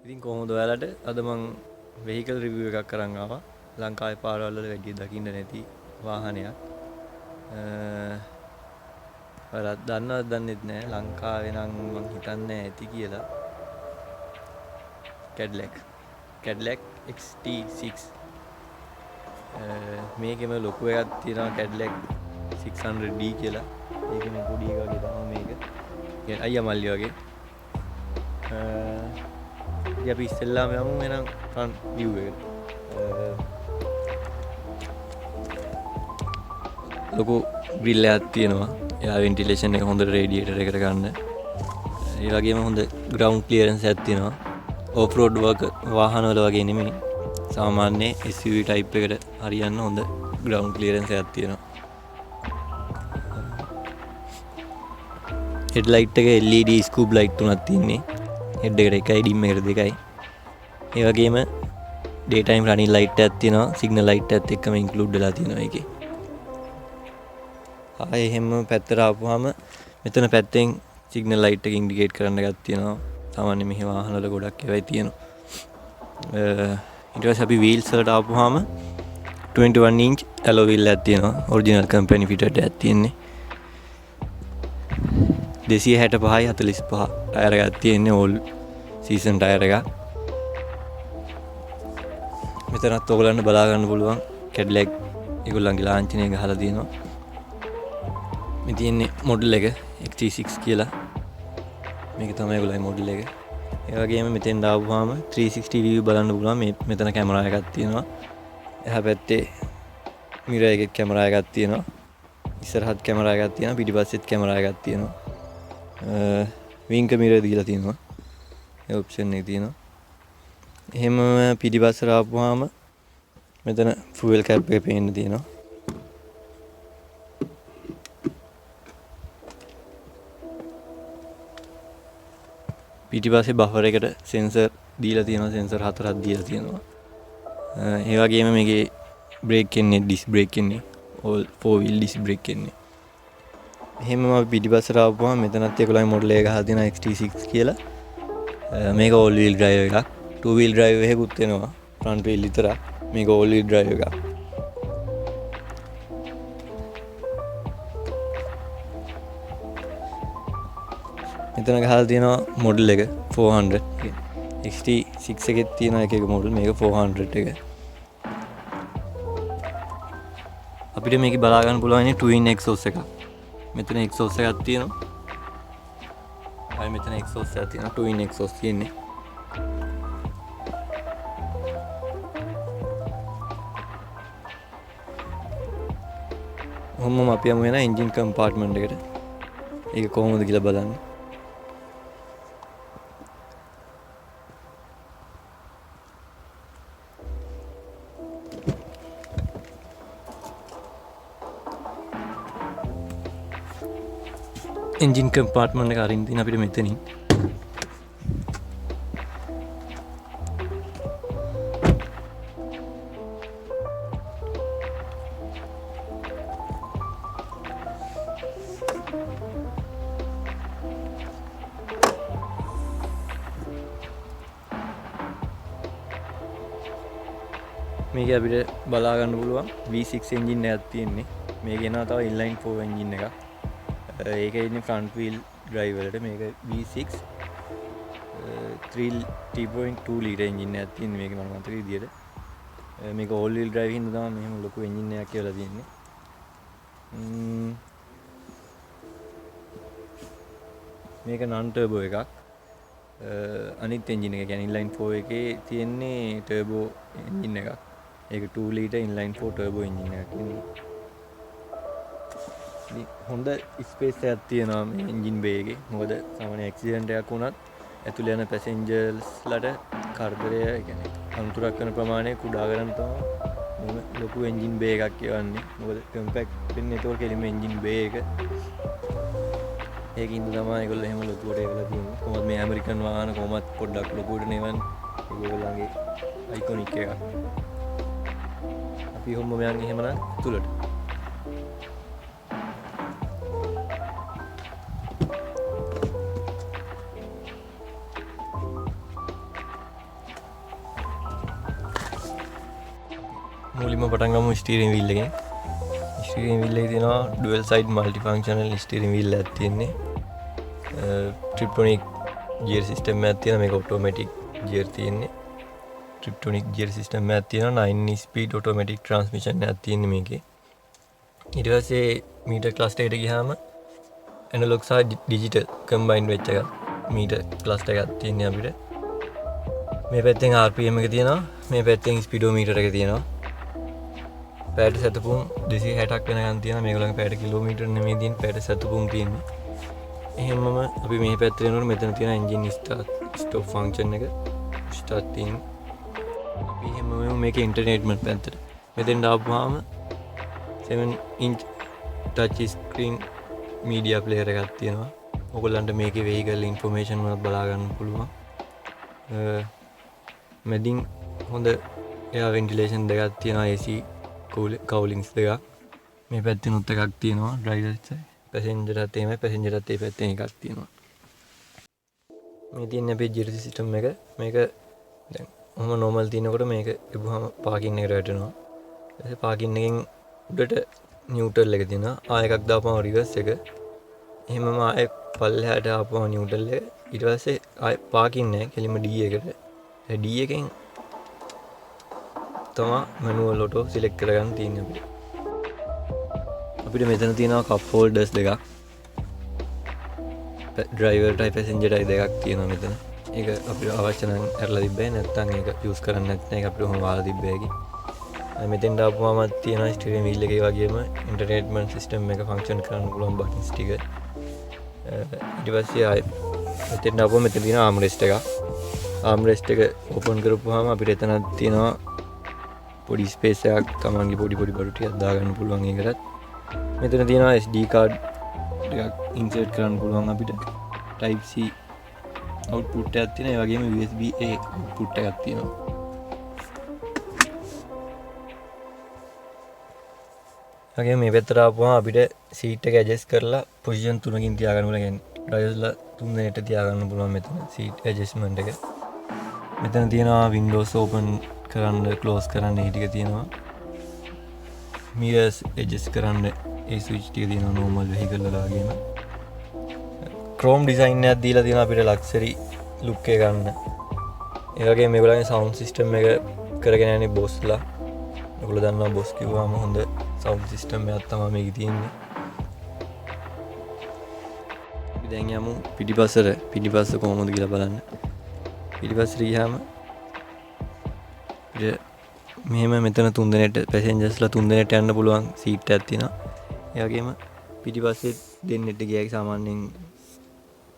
ඉතින් කොහොමද ඔයාලට අද මං වෙහිකල් රිවිව් එකක් කරන් ආවා. ලංකාවේ පාරවල් වල වැඩි දකින්න නැති වාහනයක්. ඔයාලා දන්නවද දන්නෙත් නෑ ලංකාවේ නම් මං හිතන්නේ ඇති කියලා. Cadillac XT6 මේකෙම ලොකු එකක් තියෙනවා Cadillac 600D කියලා. ඒකෙම පොඩි එක වගේ තමයි මේක. කියන්නේ අයියා මල්ලි වගේ. ඉතින් අපි ඉස්සෙල්ලාම යමු එහෙනම් ෆ්‍රන්ට් view එකට. ලොකු ග්‍රිල් එකක් තියෙනවා. එයා වෙන්ටිලේෂන් එක හොඳට රේඩියේටර් එකට ගන්න. ඒ වගේම හොඳ ග්‍රවුන්ඩ් ක්ලියරන්ස් එකක් තියෙනවා. ඕෆ් රෝඩ් වාහන වල වගේ නෙමෙයි. සාමාන්‍ය SUV ටයිප් එකට හරියන්න හොඳ ග්‍රවුන්ඩ් ක්ලියරන්ස් එකක් තියෙනවා. හෙඩ් ලයිට් එක LED ස්කූප් ලයිට් තුනක් තියෙන්නේ. හෙඩ් එකට එකයි ඩිම් එකට දෙකයි. ඒ වගේම ඩේ ටයිම් රනින් ලයිට් එකක් තියෙනවා. සිග්නල් ලයිට් එකත් එක්කම ඉන්ක්ලූඩ් වෙලා තියෙනවා ඒකේ. ආයේ එහෙම පැත්තට ආපුවාම මෙතන පැත්තෙන් සිග්නල් ලයිට් එක ඉන්ඩිකේට් කරන්න එකක් තියෙනවා. සාමාන්‍ය මෙහි වාහන වල ගොඩක් ඒවායි තියෙනවා. ඊට පස්සේ අපි වීල්ස් වලට ආපුවාම 21 inch alloy wheel එකක් තියෙනවා. ඔරිජිනල් කම්පැනි ෆිටඩ් එකක් තියෙන්නේ. 265යි 45 ටයර් එකක් තියෙන්නේ ඕල් සීසන් ටයර් එකක්. මෙතනත් ඔයගලන්ට බලා ගන්න පුළුවන් Cadillac ඒගොල්ලන්ගේ ලාංඡනය ගහලා තියෙනවා. මේ තියෙන්නේ මොඩල් එක XT6 කියලා. මේක තමයි ඒගොල්ලන්ගේ මොඩල් එක. ඒ වගේම මෙතෙන් දාපුවාම 360 view බලන්න පුළුවන්. මෙතන කැමරා එකක් තියෙනවා. එහා පැත්තේ මිරර් එකේ කැමරා එකක් තියෙනවා. ඉස්සරහත් කැමරා එකක් තියෙනවා. පිටිපස්සෙත් කැමරා එකක් තියෙනවා. වින්කර් මිරර් දීලා තියෙනවා. ඒ ඔප්ෂන් එක තියෙනවා. එහෙම පිටිපස්සට ආපුවාම මෙතන ෆුවල් කැප් එක පේන්න තියෙනවා. පිටිපස්සේ බෆර් එකට සෙන්සර් දීලා තියෙනවා. සෙන්සර් 4ක් දීලා තියෙනවා. ඒ වගේම මේකේ බ්‍රේක් එන්නේ ඩිස්ක් බ්‍රේක් එන්නේ. all 4 wheel ඩිස්ක් බ්‍රේක් එන්නේ. එහෙම අපි පිටිපස්සට ආපුවාම මෙතනත් ඒගොල්ලන්ගේ මොඩල් එක ගහලා තියෙනවා XT6 කියලා. මේක all wheel drive එකක්. 2 wheel drive එකකුත් එනවා. front wheel විතරක්. මේක all wheel drive එකක්. මෙතන ගහලා තියෙනවා මොඩල් එක 400. XT6 එකේ තියෙන එක මොඩල් මේක 400 එක. අපිට මේක බලා ගන්න පුළුවන් ඉන්නේ twin exhaust එකක්. මෙතන exhaust එකක් තියෙනවා. ආයි මෙතන exhaust එකක් තියෙනවා. twin exhaust තියෙන්නේ. ඔහොමම අපි යමු එන engine compartment එකට. ඒක කොහොමද කියලා බලන්න. එන්ජින් කම්පාර්ට්මන්ට් එක අරින්න තියෙන අපිට මෙතනින් මේක අපිට බලා ගන්න පුළුවන් V6 එන්ජින් එකක් තියෙන්නේ. මේක එනවා තව inline 4 එන්ජින් එකක්. ඒක ඉන්නේ front wheel drive වලට. මේක V6 3.2 liter එන්ජින් එකක් තියෙන්නේ මේක මම මතක විදියට. මේක all wheel drive හින්දා තමයි මෙහෙම ලොකු එන්ජින් එකක් කියලා තියෙන්නේ. මේක non turbo එකක්. අනිත් එන්ජින් එක කියන්නේ inline 4 එකේ තියෙන්නේ turbo එන්ජින් එකක්. ඒක 2 liter inline 4 turbo එන්ජින් එකක් ඉන්නේ. හොඳ ස්පේස් එකක් තියෙනවා මේ එන්ජින් බේ එකේ. මොකද සාමාන්‍ය ඇක්සිඩන්ට් එකක් වුණත් ඇතුළේ යන පැසෙන්ජර්ස්ලට කරදරය කියන්නේ අනුතරක් කරන ප්‍රමාණය කුඩා කරන් තමයි මේ ලොකු එන්ජින් බේ එකක් කියවන්නේ. මොකද කම්පැක්ට් වෙන්නේ ඒතකොට කෙලින්ම එන්ජින් බේ එක. ඒකින්ද තමයි ඒගොල්ලෝ එහෙම ලොකුවට ඒකලා තියෙන්නේ. කොහොමද මේ ඇමරිකන් වාහන කොහොමත් පොඩ්ඩක් ලොකුවට නෙවන්නේ. ඒගොල්ලන්ගේ අයිකොනික් එකක්. අපි හොම්ම මෙයන් එහෙමනම් තුලට මුලින්ම පටන් ගමු ස්ටීරින් වීල් එකෙන්. ස්ටීරින් වීල් එකේ තියෙනවා dual side multi functional steering wheel එකක් තියෙන්නේ. ට්‍රිප්ටොනික් ගියර් සිස්ටම් එකක් තියෙනවා. මේක ඔටෝමැටික් ගියර් තියෙන්නේ. ට්‍රිප්ටොනික් ගියර් සිස්ටම් එකක් තියෙනවා. 9 ස්පීඩ් ඔටෝමැටික් ට්‍රාන්ස්මිෂන් එකක් තියෙන්නේ මේකේ. ඊට පස්සේ මීටර් ක්ලස්ටර් එකට ගියාම ඇනලොග් සහ ඩිජිටල් කම්බයින්ඩ් වෙච්ච එකක් මීටර් ක්ලස්ටර් එකක් තියෙන්නේ අපිට. මේ පැත්තෙන් RPM එක තියෙනවා. මේ පැත්තෙන් ස්පීඩෝමීටර් එක තියෙනවා. පැයට සැතපුම් 260ක් වෙනකන් තියෙනවා. මේගොල්ලන්ගේ පැයට කිලෝමීටර් නෙමෙයි තියෙන්නේ, පැයට සැතපුම් තියෙන්නේ. එහෙමම අපි මේ පැත්තට යනකොට මෙතන තියෙන එන්ජින් ස්ටොප් ෆන්ක්ෂන් එක ස්ටාර්ට් තියෙන්නේ. අපි එහෙමම මේක එන්ටර්ටේන්මන්ට් පැත්තට. මෙතෙන් ආපුවාම 7 inch touch screen media player එකක් තියෙනවා. ඔයගොල්ලන්ට මේකේ vehicle information වලත් බලා ගන්න පුළුවන්. මැදින් හොඳ air ventilation දෙකක් තියෙනවා, AC cowlings දෙකක්. මේ පැත්තෙනුත් එකක් තියෙනවා driver side. පැසෙන්ජර්ටත් එහෙමයි, පැසෙන්ජර්ටත් ඒ පැත්තෙන් එකක් තියෙනවා. මේ තියෙන්නේ අපේ gear system එක. මේක දැන් ඔහම normal තියෙනකොට මේක ඉබුවම parking එකට වැටෙනවා. ඊට parking එකෙන් උඩට නිව්ට්‍රල් එක තියෙනවා. ආයෙ එකක් දාපුවම රිවර්ස් එක. එහෙමම ආයෙ පල්ලෙහාට ආපුවම නිව්ට්‍රල් එක. ඊට පස්සේ ආයෙ පාකින් නැහැ, කෙලින්ම D එකට. D එකෙන් තමයි මැනුවල් ඔටෝ සිලෙක්ට් කරගන්න තියෙන්නේ අපිට. අපිට මෙතන තියෙනවා කප් හෝල්ඩර්ස් දෙකක්. ඩ්‍රයිවර්ටයි පැසෙන්ජර්ටයි දෙකක් තියෙනවා මෙතන. ඒක අපිට අවශ්‍ය නම් ඇරලා තිබ්බේ, නැත්නම් ඒක යූස් කරන්න නැත්නම් ඒක අපිට කොහොම වාලා තිබ්බේ හැකි. මෙතෙන් දාපුවාම තියෙනවා ස්ටියරින් වීල් එකේ වගේම එන්ටර්ටේන්මන්ට් සිස්ටම් එක ෆන්ක්ෂන් කරන්න පුළුවන් බටන්ස් ටික. ඊට පස්සේ ආයෙ මෙතෙන් දාපුවම මෙතන තියෙන ආම්රෙස්ට් එකක්. ආම්රෙස්ට් එක ඕපන් කරපුවාම අපිට එතනක් තියෙනවා පොඩි ස්පේස් එකක්, තමන්ගේ පොඩි බඩු ටිකක් දාගන්න පුළුවන් ඒකටත්. මෙතන තියෙනවා SD කාඩ් එකක් ඉන්සර්ට් කරන්න පුළුවන් අපිට. Type C output එකක් තියෙනවා. ඒ වගේම USB A output එකක් තියෙනවා. වගේ මේ පැත්තට ආපුවම අපිට සීට් එක ඇඩ්ජස්ට් කරලා පොසිෂන් 3කින් තියාගන්න පුළුවන්. يعني ඩ්‍රයිවර්ස්ලා 3 දෙනෙක්ට තියාගන්න පුළුවන් මෙතන සීට් ඇඩ්ජස්ට්මන්ට් එක. මෙතන තියෙනවා වින්ඩෝස් ඕපන් කරන්න, ක්ලෝස් කරන්න ඒ ටික තියෙනවා. මිරර්ස් ඇඩ්ජස්ට් කරන්න ඒ ස්විච් ටික තියෙනවා normal vehicle වල වගේම. chrome design එකක් දීලා තියෙනවා අපිට luxury look එක ගන්න. ඒ වගේම මේගොල්ලන්ගේ sound system එක කරගෙන යන්නේ Bossලා. ඔයගොල්ලෝ දන්නවා Boss කිව්වම හොඳ sound system එකක් තමයි මේකේ තියෙන්නේ. අපි දැන් යමු පිටිපස්ස කොහොමද කියලා බලන්න. පිටිපස්සට ගියාම මෙහෙම මෙතන 3 දෙනෙක්ට පැසෙන්ජර්ස්ලා 3 දෙනෙක්ට යන්න පුළුවන් සීට් එකක් තියෙනවා. ඒ වගේම පිටිපස්සේ දෙන්නෙක්ට ගියාකි සාමාන්‍යයෙන්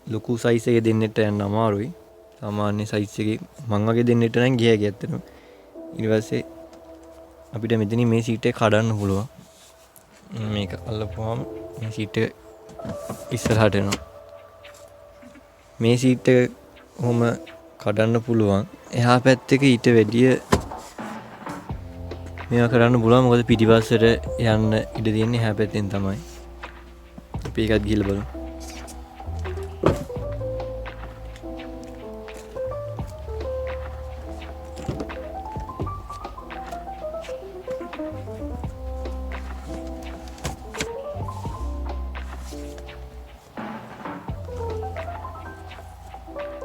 ලොකු සයිස් එකේ දෙන්නෙක්ට යන්න අමාරුයි. සාමාන්‍ය සයිස් එකේ මං වගේ දෙන්නෙක්ට නම් ගියාකි ඇත්තටම. ඊට පස්සේ අපිට මෙතනින් මේ සීට් එක කඩන්න පුළුවන්. මේක අල්ලපුවාම මේ සීට් එක ඉස්සරහට එනවා. මේ සීට් එක කොහොම කඩන්න පුළුවන්. එහා පැත්තක ඊට වැඩිය මේවා කරන්න පුළුවන්. මොකද පිටිපස්සට යන්න ඉඩ තියෙන්නේ එහා පැත්තෙන් තමයි. අපි ඒකත් ගිහලා බලමු.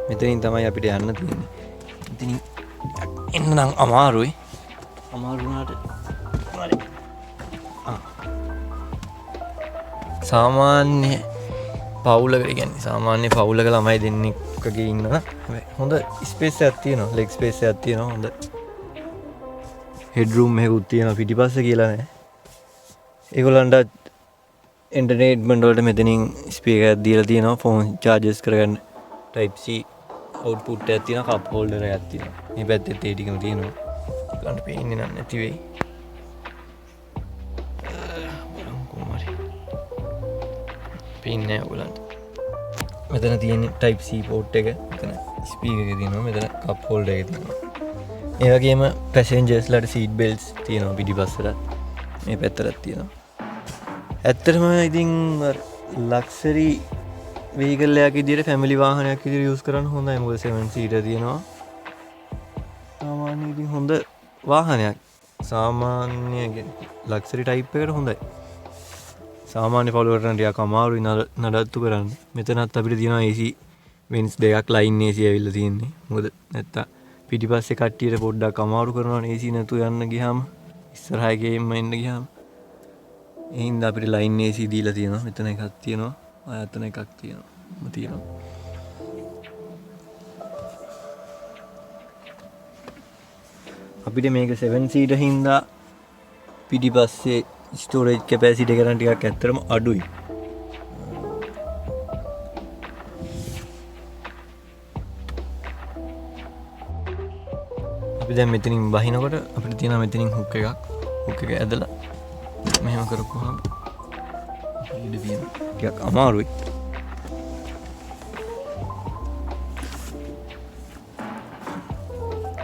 මෙතනින් තමයි අපිට යන්න තියෙන්නේ. ඉතින් එන්න නම් අමාරුයි. අමාරු වුණාට හරි. සාමාන්‍ය පවුලක කියන්නේ සාමාන්‍ය පවුලක ළමයි දෙන්නෙක්ගේ ඉන්නවා. හොඳ ස්පේස් එකක් තියෙනවා. ලෙග් ස්පේස් එකක් තියෙනවා. හොඳ හෙඩ් රූම් එකකුත් තියෙනවා පිටිපස්සේ කියලා නෑ. ඒගොල්ලන්ට එන්ටර්ටේන්මන්ට් වලට මෙතනින් ස්පීකර් එකක් දීලා තියෙනවා. ෆෝන් චාර්ජස් කරගන්න Type C output එකක් තියෙනවා. කප් හෝල්ඩර් එකක් තියෙනවා. මේ පැත්තෙත් ඒ ටිකම තියෙනවා. ගන්න පේන්නේ නැති වෙයි. කොහොමද? පේන්නේ නැහැ ඔයගලන්ට. මෙතන තියෙන Type C port එක, මෙතන ස්පීකර් එක තියෙනවා, මෙතන කප් හෝල්ඩර් එක තියෙනවා. ඒ වගේම පැසෙන්ජර්ස්ලාට සීට් බෙල්ට්ස් තියෙනවා පිටිපස්සට. මේ පැත්තටත් තියෙනවා. ඇත්තටම ඉතින් ලක්සරි vehicle එකක් විදියට ෆැමිලි වාහනයක් විදියට යූස් කරන්න හොඳයි. මොකද 7 seater තියෙනවා. සාමාන්‍ය ඉතින් හොඳ වාහනයක්. සාමාන්‍ය ලක්සරි ටයිප් එකට හොඳයි. සාමාන්‍ය පවුලකට ටිකක් අමාරුයි නඩත්තු කරන්න. මෙතනත් අපිට තියෙනවා AC වෙන්ස් දෙකක් ලයින් AC ඇවිල්ලා තියෙන්නේ. මොකද නැත්තම් පිටිපස්සේ කට්ටියට පොඩ්ඩක් අමාරු කරනවානේ AC නැතුව යන්න ගියාම. ඉස්සරහා එකේම එන්න ගියාම. ඒ හින්දා අපිට ලයින් AC දීලා තියෙනවා. මෙතන එකක් තියෙනවා. ආයතන එකක් තියෙනවා. අපිට මේක 7 සීටර් හින්දා පිටිපස්සේ ස්ටෝරේජ් කැපැසිටි එක ටිකක් ඇත්තටම අඩුයි. අපි දැන් මෙතනින් බහිනකොට අපිට තියෙනවා මෙතනින් හුක් එක ඇදලා මෙහෙම කරපුවාම ඉඩ තියෙනවා. ටිකක් අමාරුයි.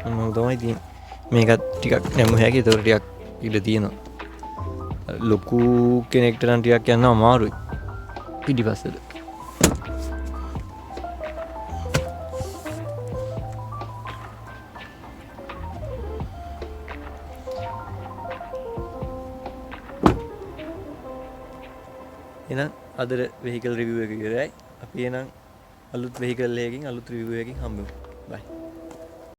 මම තමයි තියෙන්නේ. මේකත් ටිකක් නැමු හැකි. ඒතකොට ටිකක් ඉඩ තියෙනවා. ලොකු කෙනෙක්ට නම් ටිකක් යන්න අමාරුයි පිටිපස්සට. එහෙනම් අදට වෙහිකල් රිවිව් එක ඉවරයි. අපි එහෙනම් අලුත් වෙහිකල් එකකින් අලුත් රිවිව් එකකින් හම්බෙමු. බයි.